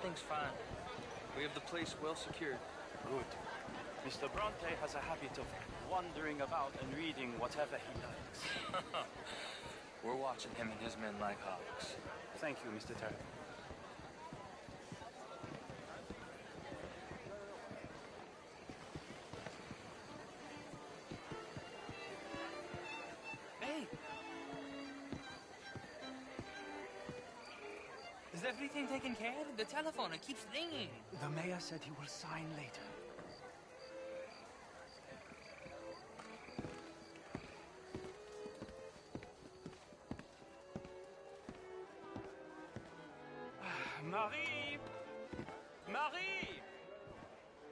Everything's fine. We have the place well secured. Good. Mr. Bronte has a habit of wandering about and reading whatever he likes. We're watching him and his men like hawks. Thank you, Mr. Terry. Hey! Is everything taken care of? The telephone, it keeps ringing. The mayor said he will sign later. Marie! Marie!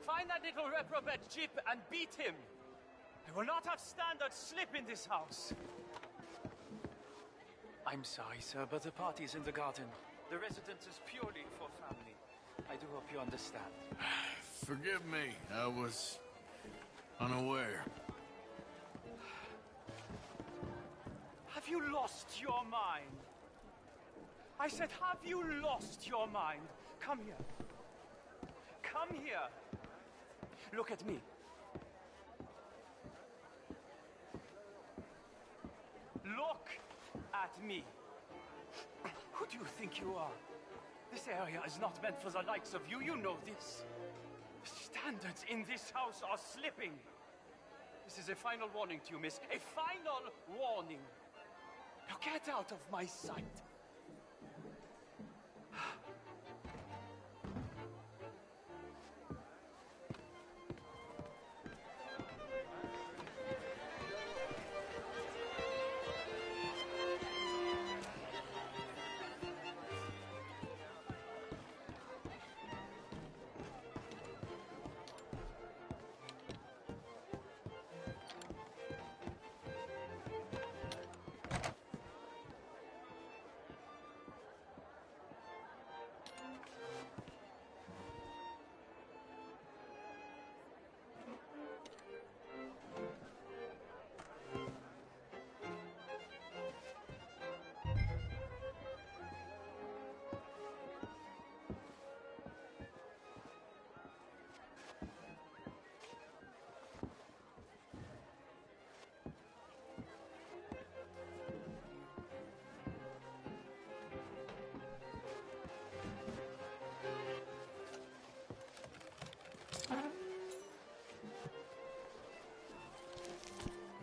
Find that little reprobate Jeep and beat him. I will not have standard slip in this house. I'm sorry, sir, but the party's in the garden. The residence is purely for family. I do hope you understand. Forgive me, I was unaware. Have you lost your mind? I said, have you lost your mind? Come here. Come here. Look at me. Look at me. Who do you think you are? This area is not meant for the likes of you. You know this. The standards in this house are slipping. This is a final warning to you, miss. A final warning. Now get out of my sight.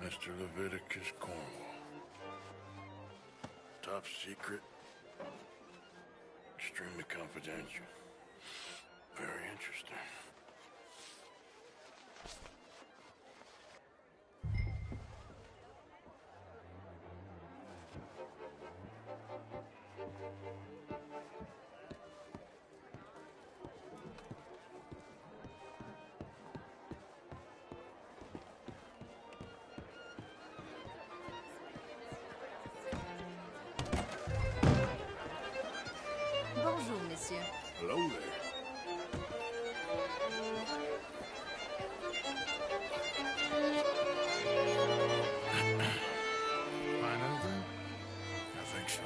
Mr. Leviticus Cornwall. Top secret. Extremely confidential. Very interesting. Bonjour, messieurs. Hello there. Find anything? I think so.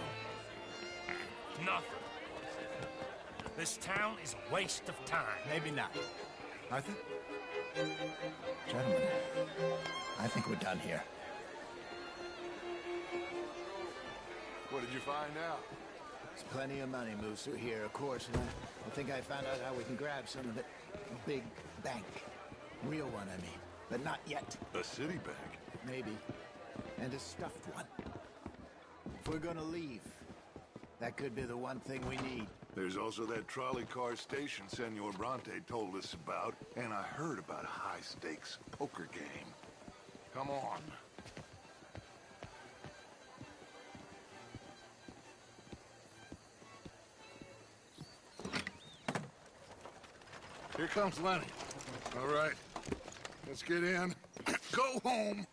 Nothing. This town is a waste of time. Maybe not. Arthur? Gentlemen, I think we're done here. What did you find out? There's plenty of money moves through here, of course, and I think I found out how we can grab some of it. A big bank. Real one, I mean. But not yet. A city bank? Maybe. And a stuffed one. If we're gonna leave, that could be the one thing we need. There's also that trolley car station Senor Bronte told us about, and I heard about a high-stakes poker game. Come on. Here comes Lenny. All right, let's get in. Go home.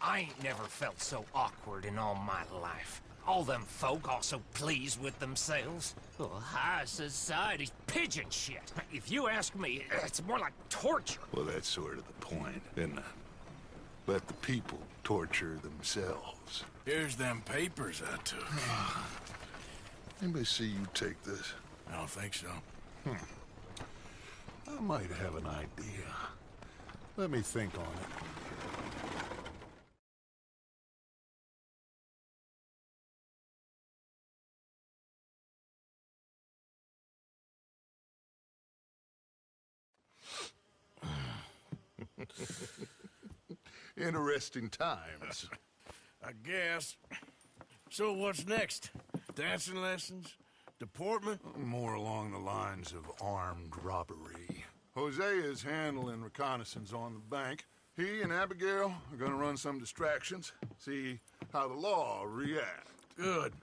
I ain't never felt so awkward in all my life. All them folk all so pleased with themselves. Oh, high society's pigeon shit. If you ask me, it's more like torture. Well, that's sort of the point, isn't it? Let the people torture themselves. Here's them papers I took. Anybody see you take this? I don't think so. I might have an idea. Let me think on it. Interesting times. I guess. So what's next? Dancing lessons? Deportment? More along the lines of armed robbery. Hosea is handling reconnaissance on the bank. He and Abigail are gonna run some distractions, see how the law reacts. Good.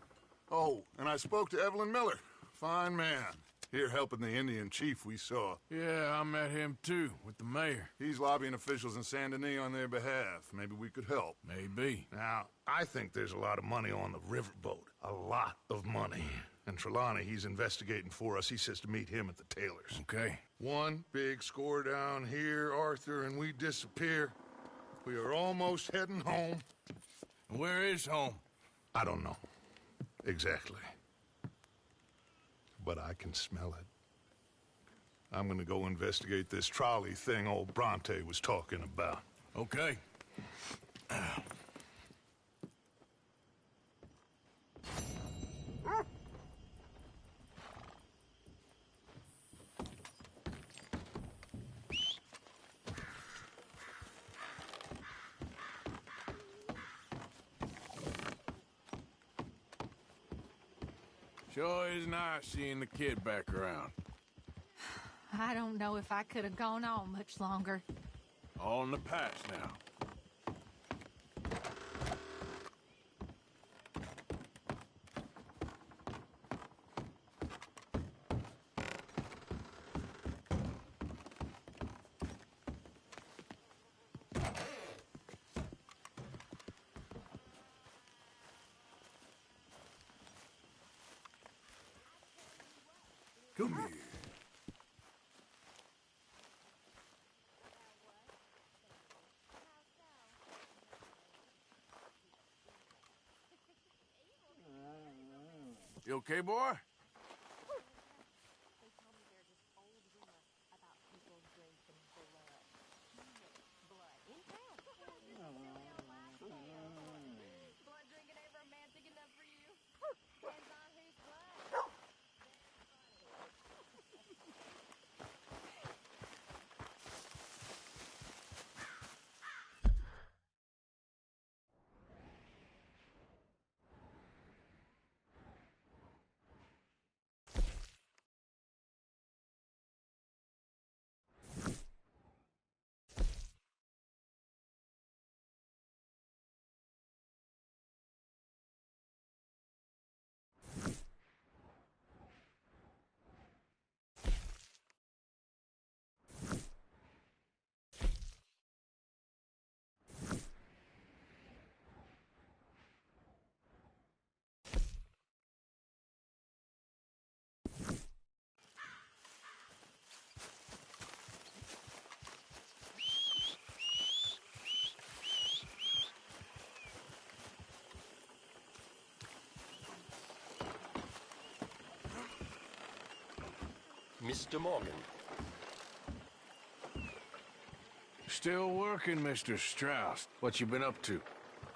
Oh, and I spoke to Evelyn Miller. Fine man. Here helping the Indian chief we saw. Yeah, I met him too, with the mayor. He's lobbying officials in Saint Denis on their behalf. Maybe we could help. Maybe. Now, I think there's a lot of money on the riverboat. A lot of money. And Trelawney, he's investigating for us. He says to meet him at the Taylors. Okay. One big score down here, Arthur, and we disappear. We are almost heading home. Where is home? I don't know. Exactly. But I can smell it. I'm gonna go investigate this trolley thing old Bronte was talking about. Okay. Sure is nice seeing the kid back around. I don't know if I could have gone on much longer. All in the past now. Come here. You okay, boy? Mr. Morgan. Still working, Mr. Strauss. What you been up to?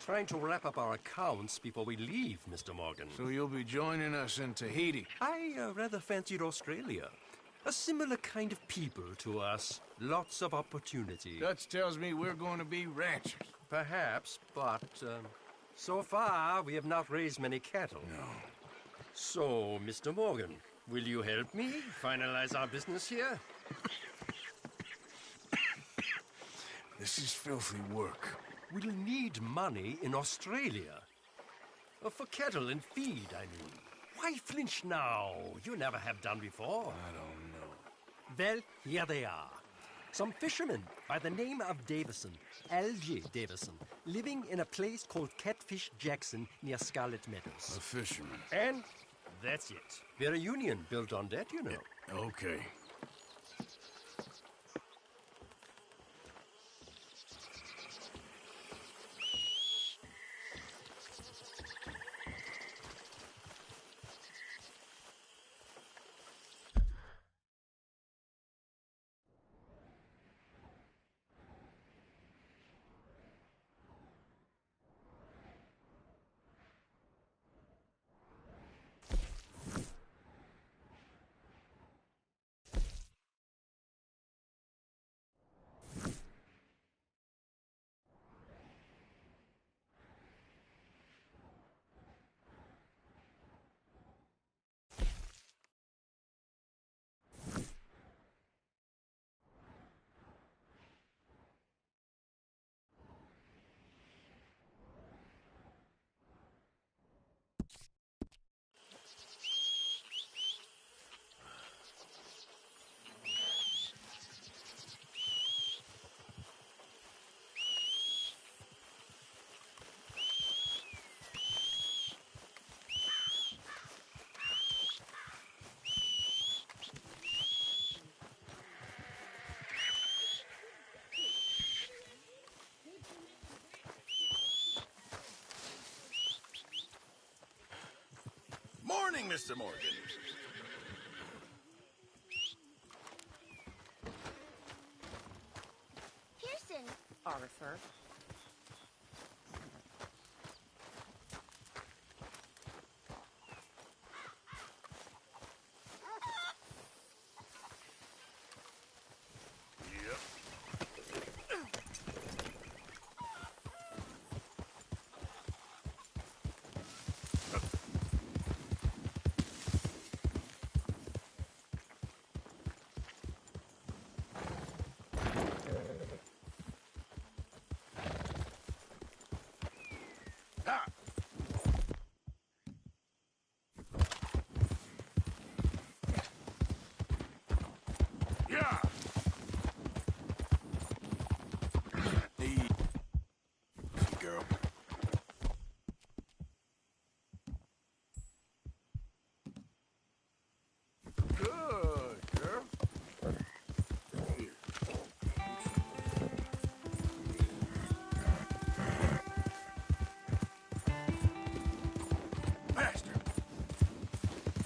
Trying to wrap up our accounts before we leave, Mr. Morgan. So you'll be joining us in Tahiti? I rather fancied Australia. A similar kind of people to us. Lots of opportunity. Dutch tells me we're going to be ranchers. Perhaps, but so far we have not raised many cattle. No. So, Mr. Morgan, will you help me finalize our business here? This is filthy work. We'll need money in Australia. For cattle and feed, I mean. Why flinch now? You never have done before. I don't know. Well, here they are. Some fishermen by the name of Davison, L.J. Davison, living in a place called Catfish Jackson near Scarlet Meadows. A fisherman. And that's it. We're a union built on that, you know. Okay. Mr. Morgan. Pearson. Arthur. Girl. Good, girl. Bastard!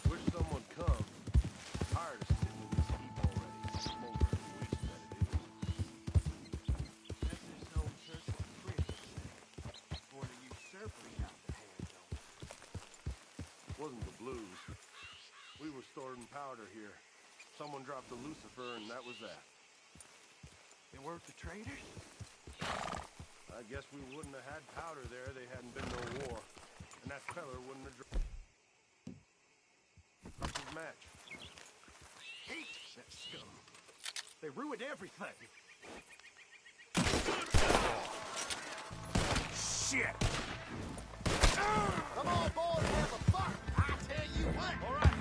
Wish someone'd come. Tired of sitting in this heap already. Smoldering waste that it is. That's his own church of prison. For the usurper got the hands on. Wasn't the blues. We were storing powder here. Someone dropped a Lucifer, and that was that. They weren't the traitors? I guess we wouldn't have had powder there. They hadn't been no war. And that feller wouldn't have dropped his match. Hate that scum. They ruined everything. Shit! Come on, boys, have a fuck. I tell you what. All right.